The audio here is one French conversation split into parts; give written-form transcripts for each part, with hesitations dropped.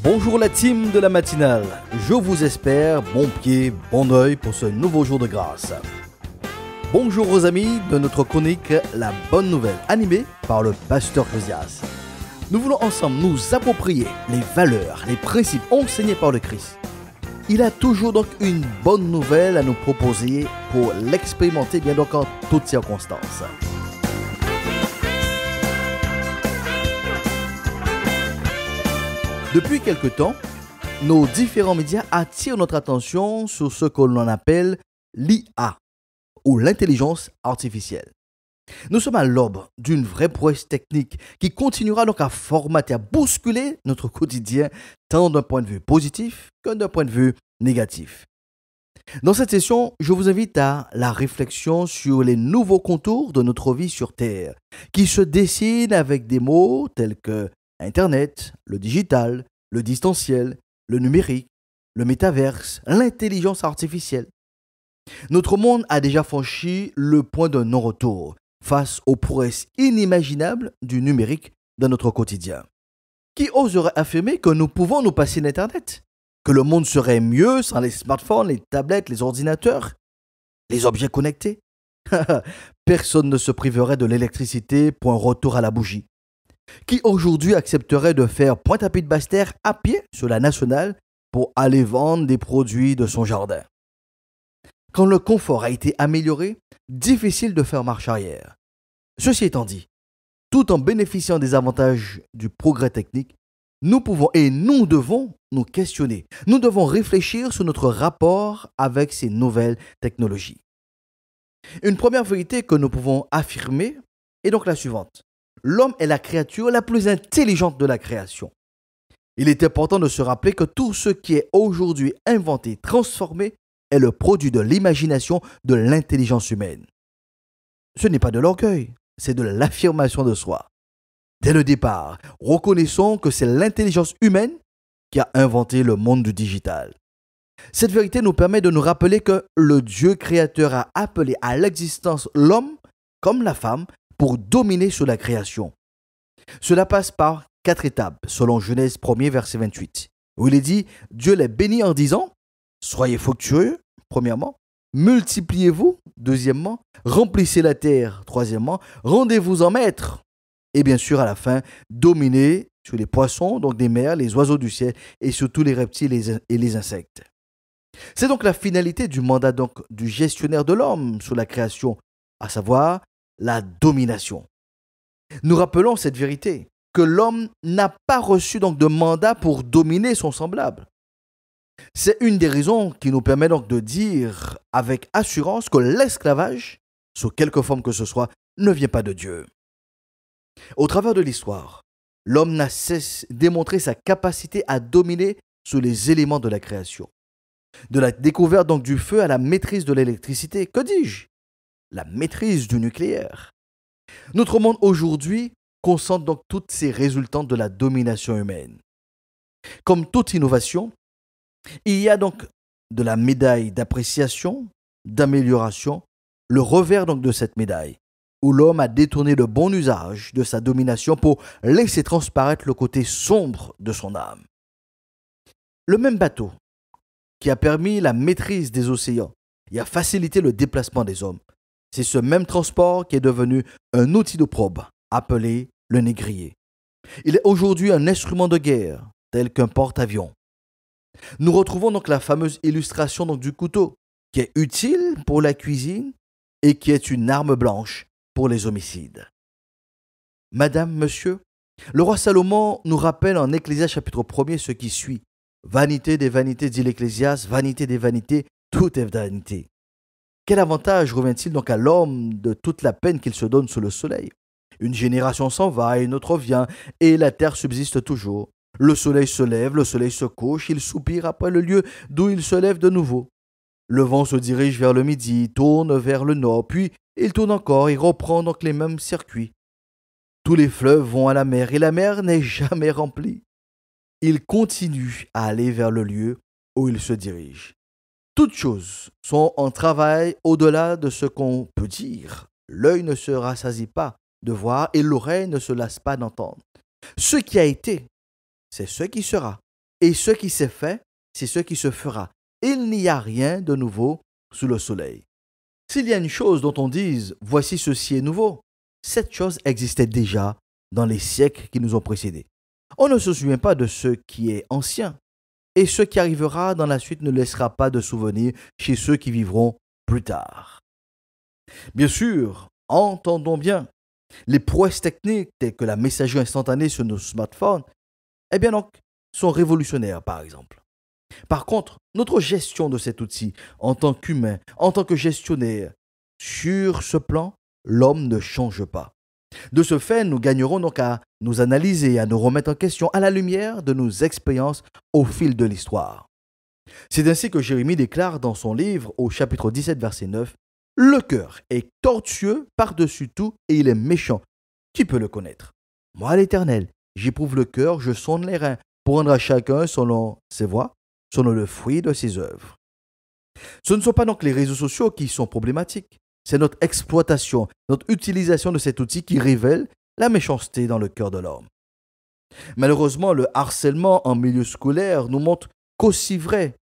Bonjour la team de la matinale, je vous espère bon pied, bon oeil pour ce nouveau jour de grâce. Bonjour aux amis de notre chronique La Bonne Nouvelle, animée par le pasteur Josias. Nous voulons ensemble nous approprier les valeurs, les principes enseignés par le Christ. Il a toujours donc une bonne nouvelle à nous proposer pour l'expérimenter bien donc en toutes circonstances. Depuis quelque temps, nos différents médias attirent notre attention sur ce que l'on appelle l'IA, ou l'intelligence artificielle. Nous sommes à l'aube d'une vraie prouesse technique qui continuera donc à formater, à bousculer notre quotidien, tant d'un point de vue positif que d'un point de vue négatif. Dans cette session, je vous invite à la réflexion sur les nouveaux contours de notre vie sur Terre, qui se dessinent avec des mots tels que Internet, le digital, le distanciel, le numérique, le métaverse, l'intelligence artificielle. Notre monde a déjà franchi le point de non-retour face aux prouesses inimaginables du numérique dans notre quotidien. Qui oserait affirmer que nous pouvons nous passer d'Internet? Que le monde serait mieux sans les smartphones, les tablettes, les ordinateurs, les objets connectés? Personne ne se priverait de l'électricité pour un retour à la bougie. Qui aujourd'hui accepterait de faire Pointe-à-Pitre Basse-Terre à pied sur la nationale pour aller vendre des produits de son jardin? Quand le confort a été amélioré, difficile de faire marche arrière. Ceci étant dit, tout en bénéficiant des avantages du progrès technique, nous pouvons et nous devons nous questionner. Nous devons réfléchir sur notre rapport avec ces nouvelles technologies. Une première vérité que nous pouvons affirmer est donc la suivante. L'homme est la créature la plus intelligente de la création. Il est important de se rappeler que tout ce qui est aujourd'hui inventé, transformé, est le produit de l'imagination, de l'intelligence humaine. Ce n'est pas de l'orgueil, c'est de l'affirmation de soi. Dès le départ, reconnaissons que c'est l'intelligence humaine qui a inventé le monde du digital. Cette vérité nous permet de nous rappeler que le Dieu créateur a appelé à l'existence l'homme comme la femme pour dominer sur la création. Cela passe par 4 étapes, selon Genèse 1er, verset 28, où il est dit « Dieu les bénit en disant « Soyez fructueux », premièrement, « Multipliez-vous », deuxièmement, « Remplissez la terre », troisièmement, « Rendez-vous en maître », et bien sûr à la fin, « Dominez sur les poissons, donc des mers, les oiseaux du ciel, et sur tous les reptiles et les insectes ». C'est donc la finalité du mandat donc, du gestionnaire de l'homme sur la création, à savoir la domination. Nous rappelons cette vérité, que l'homme n'a pas reçu donc de mandat pour dominer son semblable. C'est une des raisons qui nous permet donc de dire avec assurance que l'esclavage, sous quelque forme que ce soit, ne vient pas de Dieu. Au travers de l'histoire, l'homme n'a cessé de démontrer sa capacité à dominer sur les éléments de la création. De la découverte donc du feu à la maîtrise de l'électricité, que dis-je? La maîtrise du nucléaire. Notre monde aujourd'hui concentre donc toutes ces résultantes de la domination humaine. Comme toute innovation, il y a donc de la médaille d'appréciation, d'amélioration, le revers donc de cette médaille, où l'homme a détourné le bon usage de sa domination pour laisser transparaître le côté sombre de son âme. Le même bateau qui a permis la maîtrise des océans et a facilité le déplacement des hommes, c'est ce même transport qui est devenu un outil de probe, appelé le négrier. Il est aujourd'hui un instrument de guerre, tel qu'un porte-avions. Nous retrouvons donc la fameuse illustration donc, du couteau, qui est utile pour la cuisine et qui est une arme blanche pour les homicides. Madame, monsieur, le roi Salomon nous rappelle en Ecclésiaste chapitre 1er ce qui suit. Vanité des vanités, dit l'Ecclésiaste, vanité des vanités, tout est vanité. Quel avantage revient-il donc à l'homme de toute la peine qu'il se donne sous le soleil? Une génération s'en va et une autre vient, et la terre subsiste toujours. Le soleil se lève, le soleil se couche, il soupire après le lieu d'où il se lève de nouveau. Le vent se dirige vers le midi, tourne vers le nord, puis il tourne encore et reprend donc les mêmes circuits. Tous les fleuves vont à la mer, et la mer n'est jamais remplie. Il continue à aller vers le lieu où il se dirige. Toutes choses sont en travail au-delà de ce qu'on peut dire. L'œil ne se rassasie pas de voir et l'oreille ne se lasse pas d'entendre. Ce qui a été, c'est ce qui sera. Et ce qui s'est fait, c'est ce qui se fera. Il n'y a rien de nouveau sous le soleil. S'il y a une chose dont on dise « voici ceci est nouveau », cette chose existait déjà dans les siècles qui nous ont précédés. On ne se souvient pas de ce qui est ancien, et ce qui arrivera dans la suite ne laissera pas de souvenir chez ceux qui vivront plus tard. Bien sûr, entendons bien, les prouesses techniques telles que la messagerie instantanée sur nos smartphones, sont révolutionnaires par exemple. Par contre, notre gestion de cet outil en tant qu'humain, en tant que gestionnaire, sur ce plan, l'homme ne change pas. De ce fait, nous gagnerons donc à nous analyser, à nous remettre en question à la lumière de nos expériences au fil de l'histoire. C'est ainsi que Jérémie déclare dans son livre au chapitre 17, verset 9, « Le cœur est tortueux par-dessus tout et il est méchant. Qui peut le connaître? Moi, l'Éternel, j'éprouve le cœur, je sonde les reins pour rendre à chacun selon ses voies, selon le fruit de ses œuvres. » Ce ne sont pas donc les réseaux sociaux qui sont problématiques. C'est notre exploitation, notre utilisation de cet outil qui révèle la méchanceté dans le cœur de l'homme. Malheureusement, le harcèlement en milieu scolaire nous montre qu'aussi vrai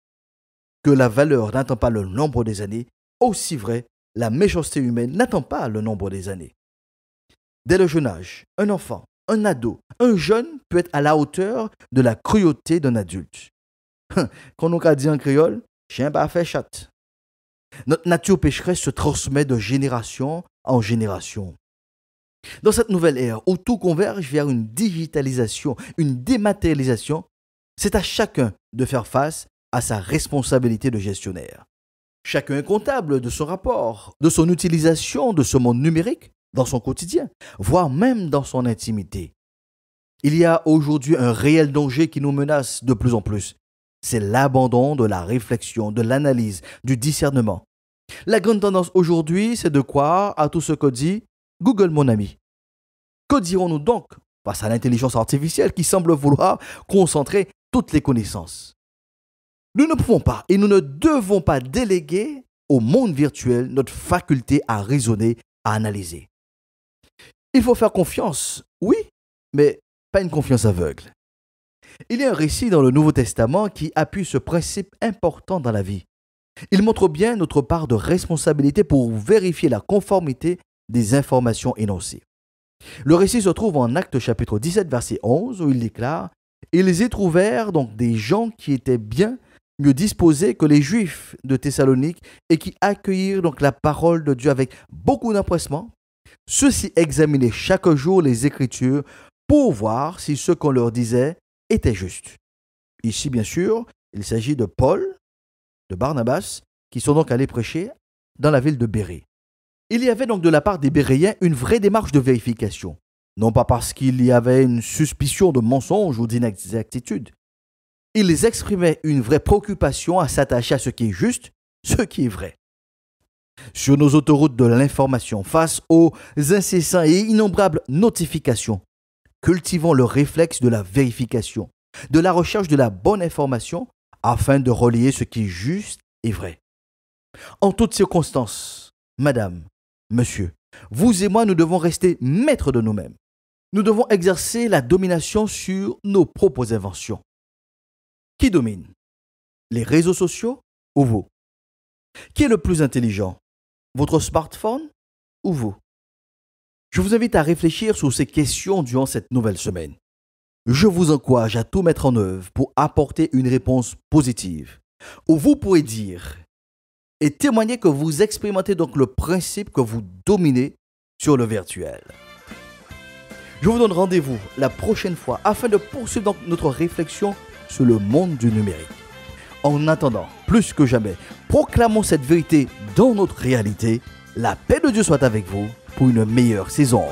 que la valeur n'attend pas le nombre des années, aussi vrai la méchanceté humaine n'attend pas le nombre des années. Dès le jeune âge, un enfant, un ado, un jeune peut être à la hauteur de la cruauté d'un adulte. Quand on dit en créole, chien pas fait chatte. Notre nature pécheresse se transmet de génération en génération. Dans cette nouvelle ère où tout converge vers une digitalisation, une dématérialisation, c'est à chacun de faire face à sa responsabilité de gestionnaire. Chacun est comptable de son rapport, de son utilisation de ce monde numérique dans son quotidien, voire même dans son intimité. Il y a aujourd'hui un réel danger qui nous menace de plus en plus. C'est l'abandon de la réflexion, de l'analyse, du discernement. La grande tendance aujourd'hui, c'est de croire à tout ce que dit Google, mon ami. Que dirons-nous donc face à l'intelligence artificielle qui semble vouloir concentrer toutes les connaissances? Nous ne pouvons pas et nous ne devons pas déléguer au monde virtuel notre faculté à raisonner, à analyser. Il faut faire confiance, oui, mais pas une confiance aveugle. Il y a un récit dans le Nouveau Testament qui appuie ce principe important dans la vie. Il montre bien notre part de responsabilité pour vérifier la conformité des informations énoncées. Le récit se trouve en Actes chapitre 17, verset 11, où il déclare « Ils y trouvèrent donc des gens qui étaient bien mieux disposés que les Juifs de Thessalonique et qui accueillirent donc la parole de Dieu avec beaucoup d'empressement. Ceux-ci examinaient chaque jour les Écritures pour voir si ce qu'on leur disait était juste. » Ici, bien sûr, il s'agit de Paul, de Barnabas, qui sont donc allés prêcher dans la ville de Bérée. Il y avait donc de la part des Béréens une vraie démarche de vérification, non pas parce qu'il y avait une suspicion de mensonge ou d'inexactitude. Ils exprimaient une vraie préoccupation à s'attacher à ce qui est juste, ce qui est vrai. Sur nos autoroutes de l'information, face aux incessants et innombrables notifications, cultivons le réflexe de la vérification, de la recherche de la bonne information afin de relier ce qui est juste et vrai. En toutes circonstances, madame, monsieur, vous et moi, nous devons rester maîtres de nous-mêmes. Nous devons exercer la domination sur nos propres inventions. Qui domine? Les réseaux sociaux ou vous? Qui est le plus intelligent? Votre smartphone ou vous? Je vous invite à réfléchir sur ces questions durant cette nouvelle semaine. Je vous encourage à tout mettre en œuvre pour apporter une réponse positive, où vous pourrez dire et témoigner que vous expérimentez donc le principe que vous dominez sur le virtuel. Je vous donne rendez-vous la prochaine fois afin de poursuivre donc notre réflexion sur le monde du numérique. En attendant, plus que jamais, proclamons cette vérité dans notre réalité. La paix de Dieu soit avec vous pour une meilleure saison.